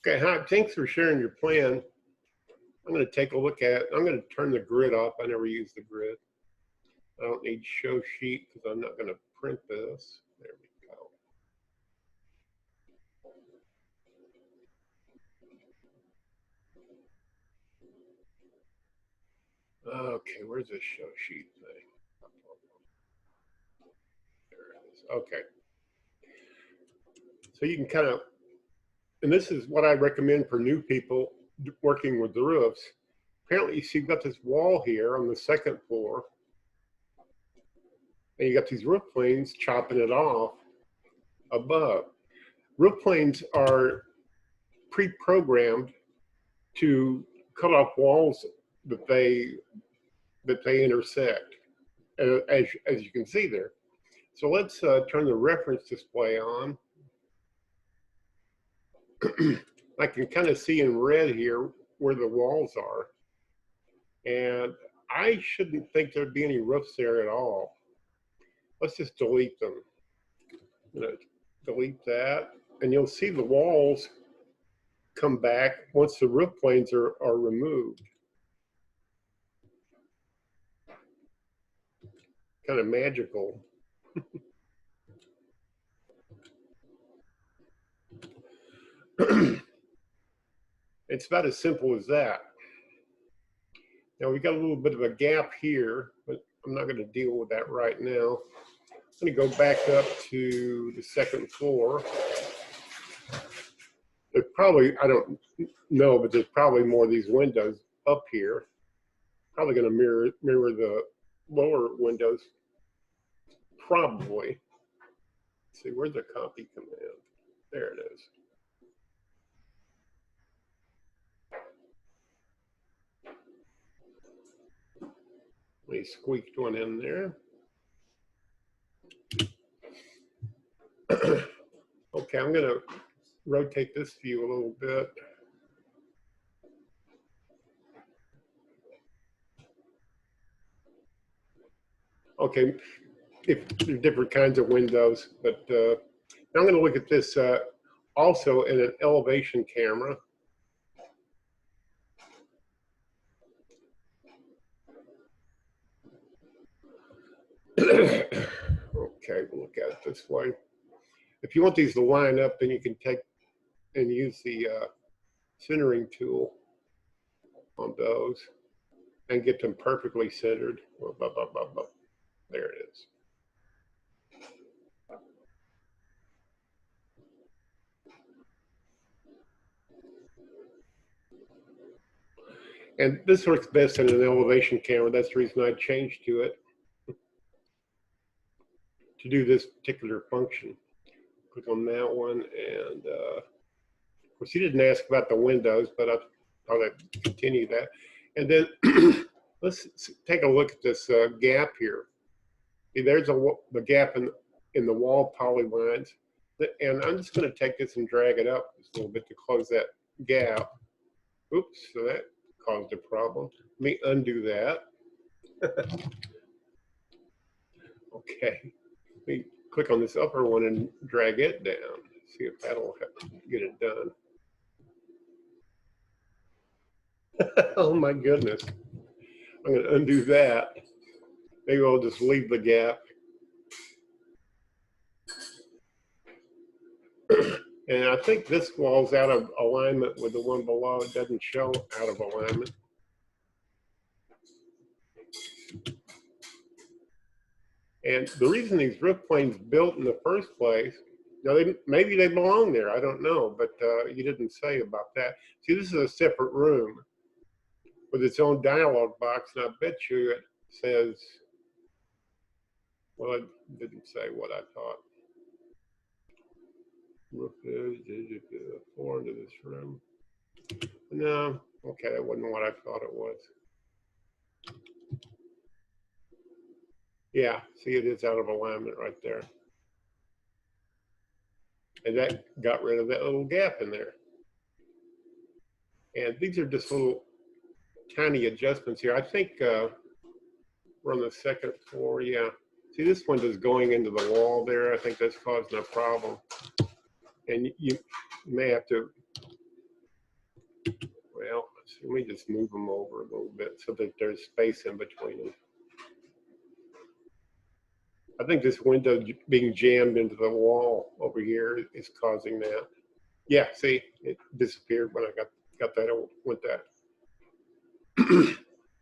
Okay, hi, thanks for sharing your plan. I'm going to take a look at it. I'm going to turn the grid off. I never use the grid. I don't need show sheet because I'm not going to print this. There we go. Okay, where's the show sheet thing? There it is. Okay. So you can kind of, and this is what I recommend for new people working with the roofs. Apparently, you see you've got this wall here on the second floor, and you got these roof planes chopping it off above. Roof planes are pre-programmed to cut off walls that they intersect, as you can see there. So let's turn the reference display on. I can kind of see in red here where the walls are, and I shouldn't think there'd be any roofs there at all. Let's just delete them. I'm gonna delete that, and you'll see the walls come back once the roof planes are removed. Kind of magical. It's about as simple as that. Now we got a little bit of a gap here, but I'm not going to deal with that right now. I'm going to go back up to the second floor. There's probably, I don't know, but there's probably more of these windows up here. Probably going to mirror the lower windows. Probably. Let's see, where's the copy command? There it is. We squeaked one in there. Okay, I'm going to rotate this view a little bit. Okay, if there are different kinds of windows, but now I'm going to look at this also in an elevation camera. Okay, we'll look at it this way. If you want these to line up, then you can take and use the centering tool on those and get them perfectly centered. There it is. And this works best in an elevation camera. That's the reason I changed to it, to do this particular function. Click on that one, and of course he didn't ask about the windows, but I thought I'd continue that. And then let's take a look at this gap here. See, there's the gap in the wall polylines, and I'm just going to take this and drag it up just a little bit to close that gap. Oops, so that caused a problem. Let me undo that. Okay, let me click on this upper one and drag it down. See if that'll get it done. Oh my goodness. I'm going to undo that. Maybe I'll just leave the gap. And I think this wall's out of alignment with the one below. It doesn't show out of alignment. And the reason these roof planes built in the first place, now maybe they belong there, I don't know, but you didn't say about that. See, this is a separate room with its own dialog box, and I bet you it says, well, it didn't say what I thought. Roof is, floor into this room. No, okay, that wasn't what I thought it was. Yeah, see, it is out of alignment right there. And that got rid of that little gap in there. And these are just little tiny adjustments here. I think we're on the second floor, yeah. See, this window's going into the wall there. I think that's causing a problem. And you may have to Well, let me just move them over a little bit so that there's space in between them. I think this window being jammed into the wall over here is causing that. Yeah, see, it disappeared when I got that with that.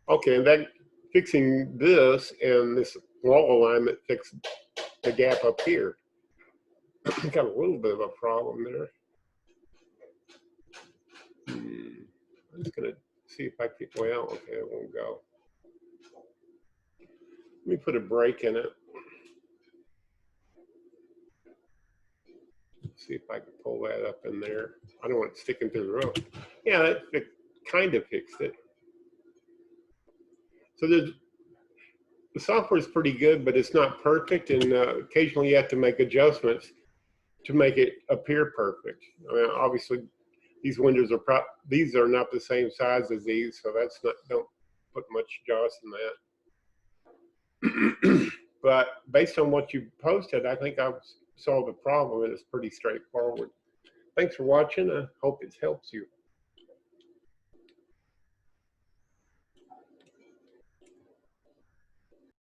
Okay, and then fixing this and this wall alignment fixed the gap up here. Got a little bit of a problem there. I'm just gonna see if I can, well, okay, it won't go. Let me put a break in it. See if I can pull that up in there. I don't want it sticking through the roof. Yeah, that kind of fixed it. So the software is pretty good, but it's not perfect, and occasionally you have to make adjustments to make it appear perfect. I mean, obviously, these windows are these are not the same size as these, so that's not, don't put much joss in that. But based on what you posted, I think I've solved the problem, and it's pretty straightforward. Thanks for watching. I hope it helps you.